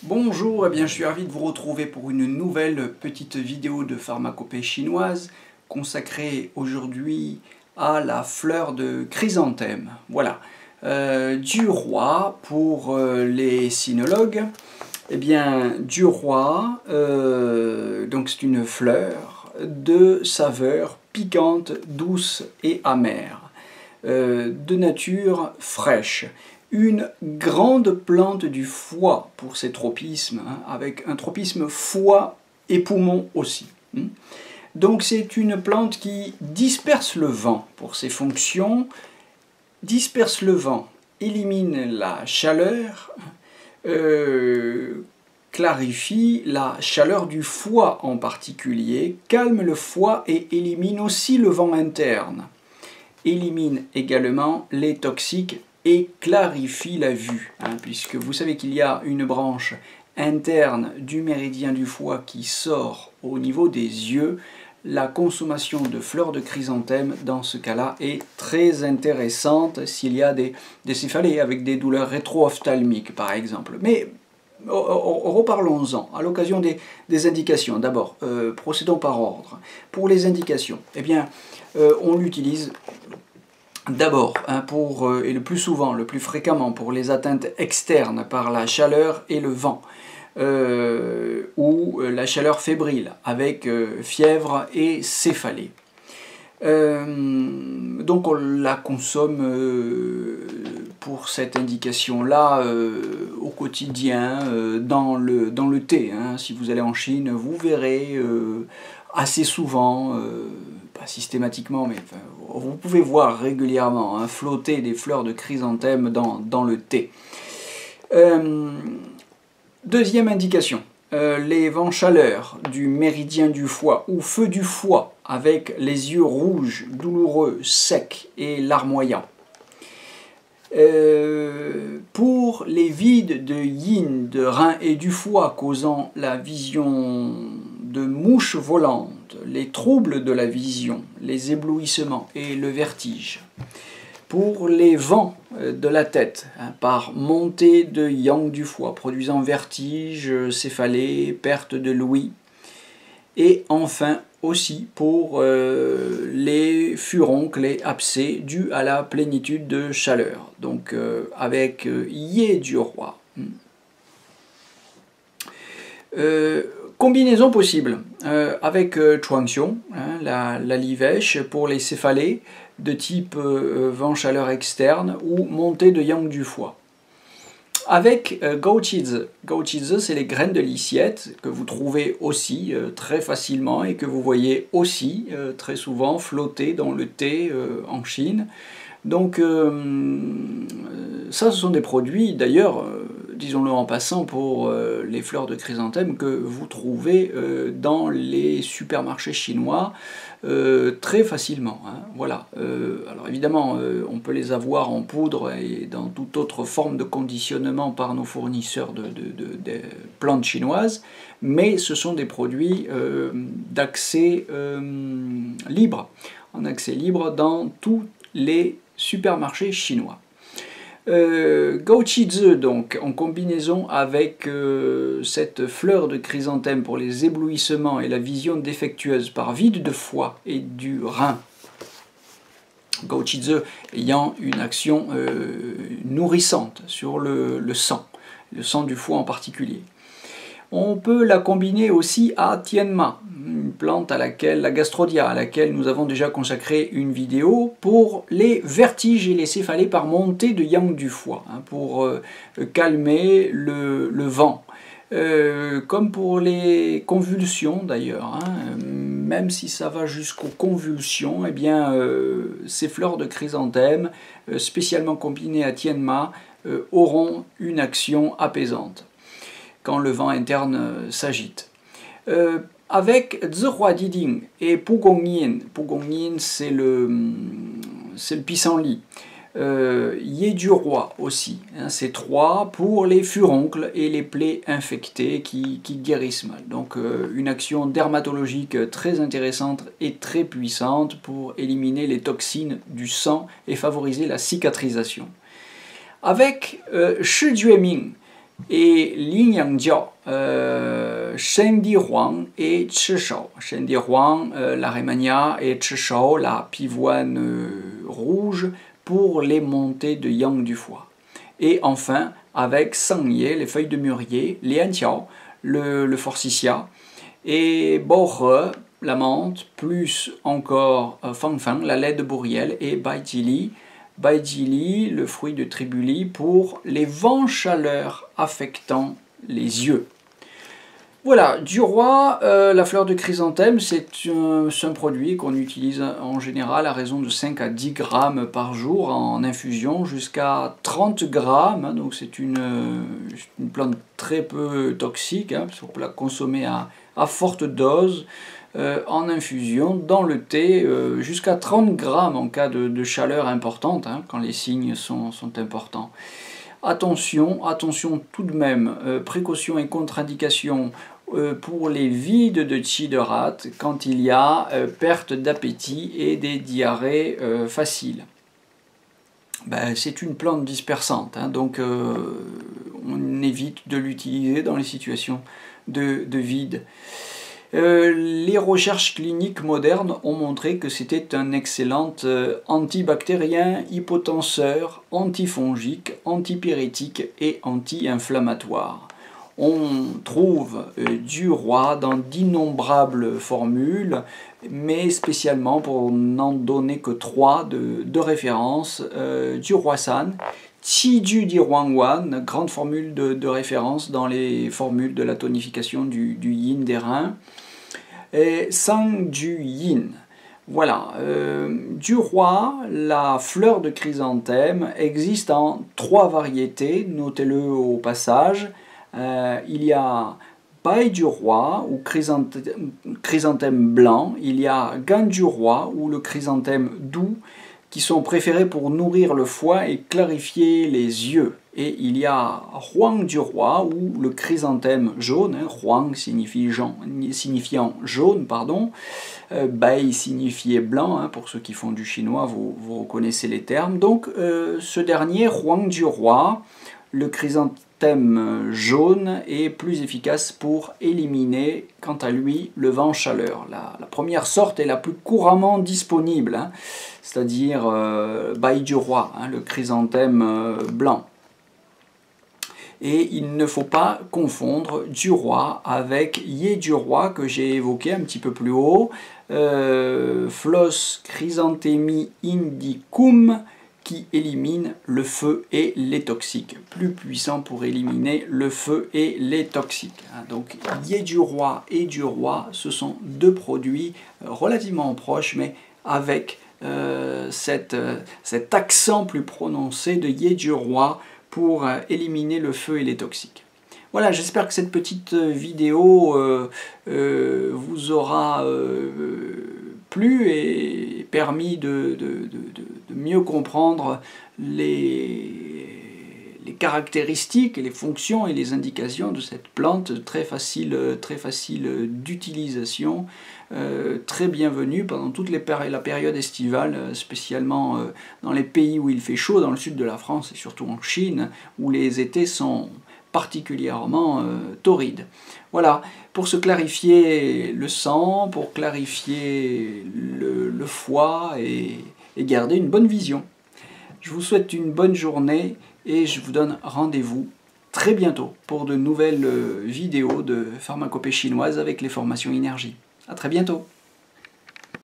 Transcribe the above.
Bonjour, je suis ravi de vous retrouver pour une nouvelle petite vidéo de pharmacopée chinoise consacrée aujourd'hui à la fleur de chrysanthème. Voilà, du roi pour les sinologues. Du roi, donc c'est une fleur de saveur piquante, douce et amère, de nature fraîche. Une grande plante du foie pour ces tropismes, avec un tropisme foie et poumon aussi. Donc c'est une plante qui disperse le vent pour ses fonctions, disperse le vent, élimine la chaleur, clarifie la chaleur du foie en particulier, calme le foie et élimine aussi le vent interne. Élimine également les toxiques et clarifie la vue, puisque vous savez qu'il y a une branche interne du méridien du foie qui sort au niveau des yeux. La consommation de fleurs de chrysanthème dans ce cas-là est très intéressante s'il y a des céphalées avec des douleurs rétro-ophtalmiques par exemple. Mais reparlons-en à l'occasion des indications. D'abord, procédons par ordre. Pour les indications, on l'utilise d'abord, et le plus souvent, le plus fréquemment, pour les atteintes externes par la chaleur et le vent, ou la chaleur fébrile, avec fièvre et céphalée. Donc on la consomme pour cette indication-là au quotidien, dans le thé. Si vous allez en Chine, vous verrez assez souvent, pas systématiquement, mais vous pouvez voir régulièrement flotter des fleurs de chrysanthème dans le thé. Deuxième indication, les vents chaleurs du méridien du foie ou feu du foie avec les yeux rouges, douloureux, secs et larmoyants. Pour les vides de yin, de rein et du foie causant la vision de mouches volantes, les troubles de la vision, les éblouissements et le vertige. Pour les vents de la tête, par montée de yang du foie, produisant vertige, céphalée, perte de l'ouïe. Et enfin aussi pour les furoncles et abcès dus à la plénitude de chaleur, donc avec yé du roi. Combinaison possible avec chuangxiong, la livèche pour les céphalées de type vent chaleur externe ou montée de yang du foie. Avec Gouqizi. Gouqizi, c'est les graines de lyciette que vous trouvez aussi très facilement et que vous voyez aussi très souvent flotter dans le thé en Chine. Donc ça, ce sont des produits, d'ailleurs, disons-le en passant, pour les fleurs de chrysanthème que vous trouvez dans les supermarchés chinois très facilement. Voilà. Alors évidemment, on peut les avoir en poudre et dans toute autre forme de conditionnement par nos fournisseurs de plantes chinoises, mais ce sont des produits d'accès libre, en accès libre dans tous les supermarchés chinois. Gouqizi, donc, en combinaison avec cette fleur de chrysanthème pour les éblouissements et la vision défectueuse par vide de foie et du rein. Gouqizi ayant une action nourrissante sur le sang du foie en particulier. On peut la combiner aussi à Tianma, une plante à laquelle, la gastrodia, à laquelle nous avons déjà consacré une vidéo pour les vertiges et les céphalées par montée de yang du foie, pour calmer le vent. Comme pour les convulsions d'ailleurs, même si ça va jusqu'aux convulsions, ces fleurs de chrysanthème, spécialement combinées à Tianma, auront une action apaisante quand le vent interne s'agite. Avec Zihuadiding et Pugongyin, Pugongyin c'est le pissenlit, yé du roi aussi, ces trois pour les furoncles et les plaies infectées qui guérissent mal. Donc une action dermatologique très intéressante et très puissante pour éliminer les toxines du sang et favoriser la cicatrisation. Avec Shi Jueming, et Lin Yangjiao, Shen Di Huang et Chi Shao. Shen Di Huang, la Rhémania, et Chi Shao, la pivoine rouge, pour les montées de yang du foie. Et enfin, avec Sang Ye, les feuilles de mûrier, Lian Qiao, le forsythia, et Bo la menthe, plus encore Fang Fang, la lait de bourriel, et Bai Jili, le fruit de tribuli, pour les vents chaleurs affectant les yeux. Voilà, du roi, la fleur de chrysanthème, c'est un produit qu'on utilise en général à raison de 5 à 10 grammes par jour en infusion, jusqu'à 30 grammes, hein, donc c'est une plante très peu toxique, hein, parce qu'on peut la consommer à forte dose, en infusion, dans le thé, jusqu'à 30 grammes en cas de chaleur importante, hein, quand les signes sont importants. Attention tout de même, précautions et contre-indications pour les vides de qi de rate quand il y a perte d'appétit et des diarrhées faciles. Ben, c'est une plante dispersante, hein, donc on évite de l'utiliser dans les situations de vide. Les recherches cliniques modernes ont montré que c'était un excellent antibactérien, hypotenseur, antifongique, antipyrétique et anti-inflammatoire. On trouve du roi dans d'innombrables formules, mais spécialement, pour n'en donner que 3 de référence, du roi san, Qiju di Huangwan, grande formule de référence dans les formules de la tonification du yin des reins, et Sang du yin. Voilà, du roi, la fleur de chrysanthème existe en 3 variétés, notez-le au passage. Il y a paille du roi ou chrysanthème blanc, il y a gain du roi ou le chrysanthème doux, qui sont préférés pour nourrir le foie et clarifier les yeux. Et il y a Huang du roi ou le chrysanthème jaune, hein, Huang signifiant jaune, pardon, Bai signifiait blanc, hein, pour ceux qui font du chinois, vous reconnaissez les termes. Donc ce dernier, Huang du roi, le chrysanthème jaune, est plus efficace pour éliminer, quant à lui, le vent chaleur. La première sorte est la plus couramment disponible, hein, c'est-à-dire Bai du roi, hein, le chrysanthème blanc. Et il ne faut pas confondre du roi avec Ye du roi que j'ai évoqué un petit peu plus haut, Phlos chrysanthemi indicum, qui élimine le feu et les toxiques, plus puissant pour éliminer le feu et les toxiques. Donc Ye du roi et du roi, ce sont 2 produits relativement proches, mais avec cet accent plus prononcé de Ye du roi pour éliminer le feu et les toxiques. Voilà, j'espère que cette petite vidéo vous aura plu et permis de mieux comprendre les caractéristiques, les fonctions et les indications de cette plante très facile d'utilisation, très bienvenue pendant toute la période estivale, spécialement dans les pays où il fait chaud, dans le sud de la France et surtout en Chine, où les étés sont particulièrement torrides. Voilà, pour se clarifier le sang, pour clarifier le foie et garder une bonne vision. Je vous souhaite une bonne journée et je vous donne rendez-vous très bientôt pour de nouvelles vidéos de pharmacopée chinoise avec les formations énergie. A très bientôt.